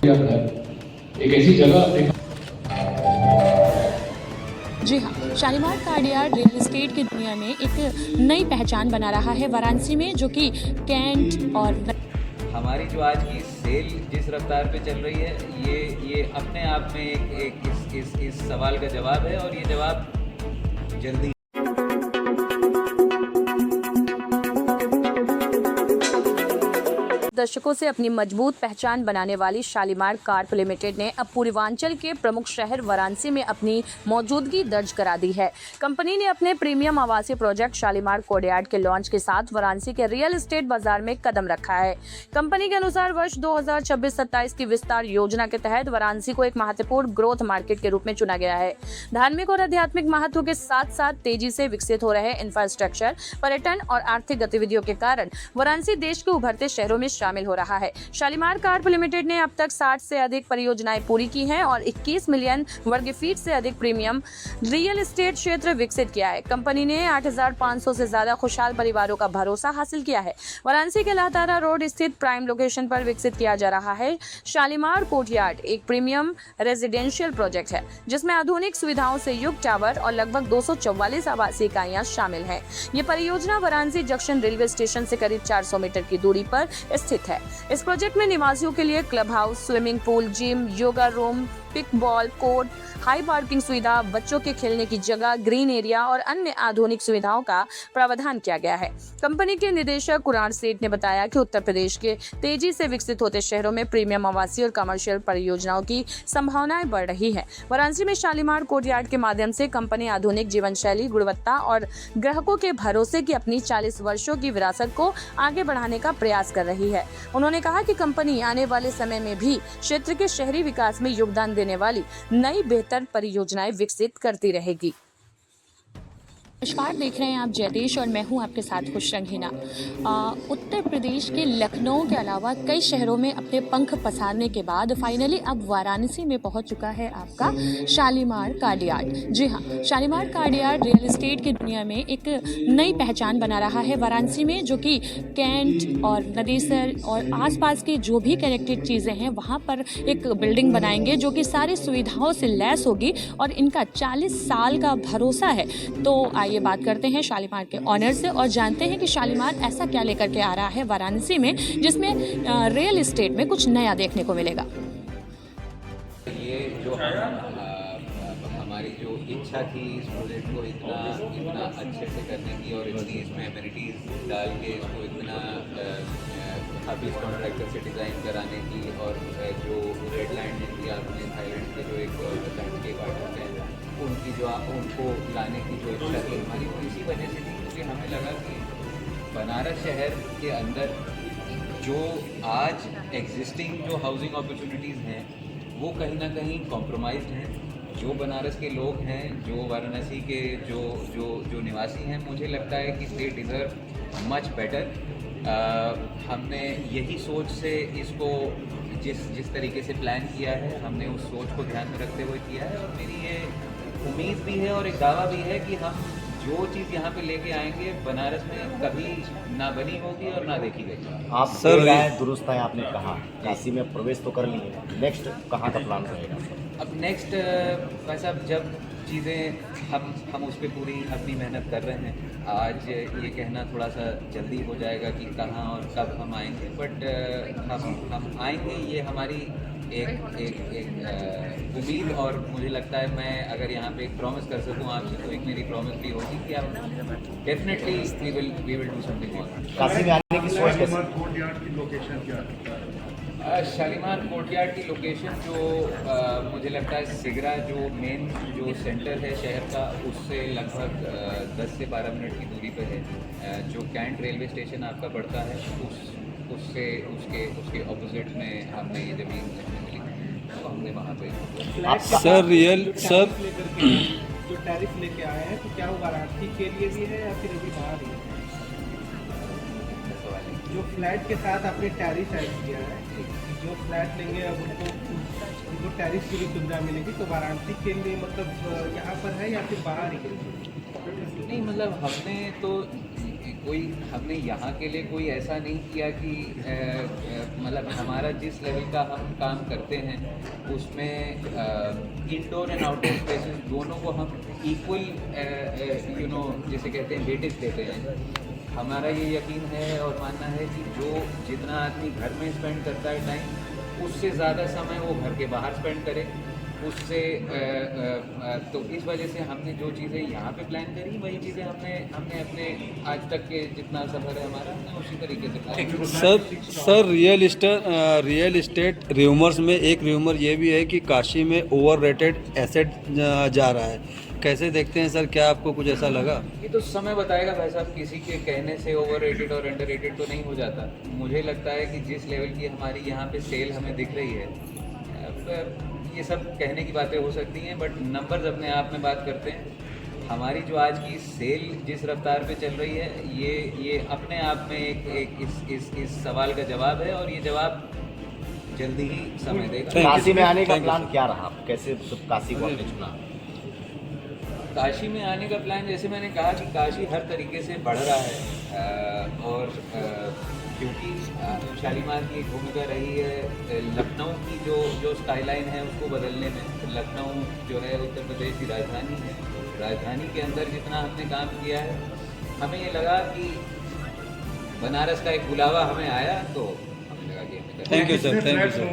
एक ऐसी जगह जी हाँ, शालीमार कार्डियार्ड रियल एस्टेट की दुनिया में एक नई पहचान बना रहा है वाराणसी में, जो कि कैंट और हमारी जो आज की सेल जिस रफ्तार पे चल रही है, ये अपने आप में एक इस सवाल का जवाब है, और ये जवाब जल्दी दशकों से अपनी मजबूत पहचान बनाने वाली शालीमार कार्प लिमिटेड ने अब पूर्वांचल के प्रमुख शहर वाराणसी में अपनी मौजूदगी दर्ज करा दी है। कंपनी ने अपने प्रीमियम आवासीय प्रोजेक्ट शालीमार कोर्टयार्ड के लॉन्च के साथ वाराणसी के रियल एस्टेट बाजार में कदम रखा है। कंपनी के अनुसार वर्ष 2026-27 की विस्तार योजना के तहत वाराणसी को एक महत्वपूर्ण ग्रोथ मार्केट के रूप में चुना गया है। धार्मिक और आध्यात्मिक महत्व के साथ साथ तेजी से विकसित हो रहे इंफ्रास्ट्रक्चर, पर्यटन और आर्थिक गतिविधियों के कारण वाराणसी देश के उभरते शहरों में शामिल हो रहा है। शालीमार कार्प लिमिटेड ने अब तक 60 से अधिक परियोजनाएं पूरी की हैं और 21 मिलियन वर्ग फीट से अधिक प्रीमियम रियल एस्टेट क्षेत्र विकसित किया है। कंपनी ने 8,500 से ज्यादा खुशहाल परिवारों का भरोसा हासिल किया है। वाराणसी के लातारा रोड स्थित प्राइम लोकेशन पर विकसित किया जा रहा है शालीमार कोर्टयार्ड एक प्रीमियम रेजिडेंशियल प्रोजेक्ट है, जिसमें आधुनिक सुविधाओं से युक्त टावर और लगभग 244 आवासीय इकाइयां शामिल हैं। ये परियोजना वाराणसी जंक्शन रेलवे स्टेशन से करीब 400 मीटर की दूरी पर स्थित है। इस प्रोजेक्ट में निवासियों के लिए club house, swimming pool, gym, yoga room, pick ball court, high parking सुविधा, बच्चों के खेलने की जगह, ग्रीन एरिया और अन्य आधुनिक सुविधाओं का प्रावधान किया गया है। कंपनी के निदेशक कुरान सेठ ने बताया कि उत्तर प्रदेश के तेजी से विकसित होते शहरों में प्रीमियम आवासीय और कमर्शियल परियोजनाओं की संभावनाएं बढ़ रही है। वाराणसी में शालीमार कोर्टयार्ड के माध्यम से कंपनी आधुनिक जीवन शैली, गुणवत्ता और ग्राहकों के भरोसे की अपनी 40 वर्षों की विरासत को आगे बढ़ाने का प्रयास कर रही है। उन्होंने कहा कि कंपनी आने वाले समय में भी क्षेत्र के शहरी विकास में योगदान देने वाली नई बेहतर परियोजनाएं विकसित करती रहेगी। नमस्कार, देख रहे हैं आप जयदेश और मैं हूं आपके साथ खुश रंगीना। उत्तर प्रदेश के लखनऊ के अलावा कई शहरों में अपने पंख पसारने के बाद फाइनली अब वाराणसी में पहुंच चुका है आपका शालीमार कार्डियार्ड। जी हां, शालीमार कार्डियार्ड रियल एस्टेट की दुनिया में एक नई पहचान बना रहा है वाराणसी में, जो कि कैंट और नदेसर और आसपास की जो भी कनेक्टेड चीज़ें हैं वहाँ पर एक बिल्डिंग बनाएंगे जो कि सारी सुविधाओं से लैस होगी और इनका 40 साल का भरोसा है। तो ये बात करते हैं शालीमार के ऑनर से और जानते हैं कि शालीमार ऐसा क्या लेकर के आ रहा है वाराणसी में, जिसमें रियल एस्टेट में कुछ नया देखने को मिलेगा। ये जो हमारी जो इच्छा थी इस प्रोजेक्ट को इतना अच्छे से करने की और इतनी इसमें एमिनिटीज़ डाल के इसको इतना हाफिज कॉन्ट्रैक्टर से डिज़ाइन कराने की, और जो रेड लैंड इंडिया अपने थाईलैंड के जो एक लैंडस्केप आर्टिस्ट हैं उनको लाने की जो इच्छा थी हमारी, वो इसी वजह से थी क्योंकि हमें लगा कि बनारस शहर के अंदर जो आज एग्जिस्टिंग जो हाउसिंग अपॉर्चुनिटीज़ हैं वो कहीं ना कहीं कॉम्प्रोमाइज्ड हैं। जो बनारस के लोग हैं, जो वाराणसी के जो निवासी हैं, मुझे लगता है कि दे डिज़र्व मच बेटर। हमने यही सोच से इसको जिस तरीके से प्लान किया है, हमने उस सोच को ध्यान में रखते हुए किया है, और मेरी ये उम्मीद भी है और एक दावा भी है कि हम जो चीज़ यहाँ पे लेके आएंगे बनारस में कभी ना बनी होगी और ना देखी गई। आप सर दुरुस्त है, आपने कहा काशी में प्रवेश तो कर लिए, नेक्स्ट कहाँ का प्लान रहेगा? अब नेक्स्ट वैसा जब चीज़ें हम उस पर पूरी अपनी मेहनत कर रहे हैं। आज ये कहना थोड़ा सा जल्दी हो जाएगा कि कहाँ और कब हम आएंगे, बट हम आएंगे, ये हमारी एक उम्मीद, और मुझे लगता है मैं अगर यहाँ पे एक प्रॉमिस कर सकूँ आपसे तो एक मेरी प्रॉमिस भी होगी कि आप definitely we will do something more. Kashi में आने की सोच कैसे? कोर्टयार्ड की लोकेशन क्या है? शालीमार कोर्टयार्ड की लोकेशन जो मुझे लगता है सिगरा जो मेन जो सेंटर है शहर का, उससे लगभग 10 से 12 मिनट की दूरी पर है। जो कैंट रेलवे स्टेशन आपका पड़ता है उससे उसके ऑपोजिट में हमने ये ज़मीन मिली, तो हमने वहाँ पे सर सर जो टैरिफ लेके आए हैं, तो क्या वो वाराणसी के लिए भी है या फिर अभी बाहर ही है? जो फ्लैट के साथ आपने टैरिफ ऐड किया है, जो फ्लैट लेंगे अब उनको टैरिफ की भी सुविधा मिलेगी, तो वाराणसी के लिए मतलब यहाँ पर है या फिर बाहर ही है? नहीं, मतलब हमने तो कोई हमने यहाँ के लिए कोई ऐसा नहीं किया कि मतलब हमारा जिस लेवल का हम काम करते हैं उसमें इंडोर एंड आउटडोर स्पेसेस दोनों को हम इक्वल जैसे कहते हैं वेटेज देते हैं। हमारा ये यकीन है और मानना है कि जो जितना आदमी घर में स्पेंड करता है टाइम, उससे ज़्यादा समय वो घर के बाहर स्पेंड करे। उससे तो इस वजह से हमने जो चीज़ें यहाँ पे प्लान करी वही चीज़ें हमने अपने आज तक के जितना सफ़र है हमारा हमने उसी तरीके से प्लान किया। सर रियल इस्टेट र्यूमर्स में एक र्यूमर ये भी है कि काशी में ओवररेटेड एसेट जा रहा है, कैसे देखते हैं सर? क्या आपको कुछ ऐसा लगा? ये तो समय बताएगा भाई साहब, किसी के कहने से ओवररेटेड और अंडररेटेड तो नहीं हो जाता। मुझे लगता है कि जिस लेवल की हमारी यहाँ पे सेल हमें दिख रही है, अब ये सब कहने की बातें हो सकती हैं बट नंबर्स अपने आप में बात करते हैं। हमारी जो आज की सेल जिस रफ्तार पे चल रही है ये अपने आप में एक इस सवाल का जवाब है और ये जवाब जल्दी ही समय देगा। काशी में आने का प्लान क्या रहा? कैसे काशी को आपने चुना? काशी में आने का प्लान, जैसे मैंने कहा कि काशी हर तरीके से बढ़ रहा है और क्योंकि शालीमार की एक भूमिका रही है लखनऊ की जो स्काईलाइन है उसको बदलने में। लखनऊ जो है उत्तर प्रदेश की राजधानी है, राजधानी के अंदर जितना हमने काम किया है, हमें ये लगा कि बनारस का एक बुलावा हमें आया तो हमें लगा कि thank you sir, thank you sir.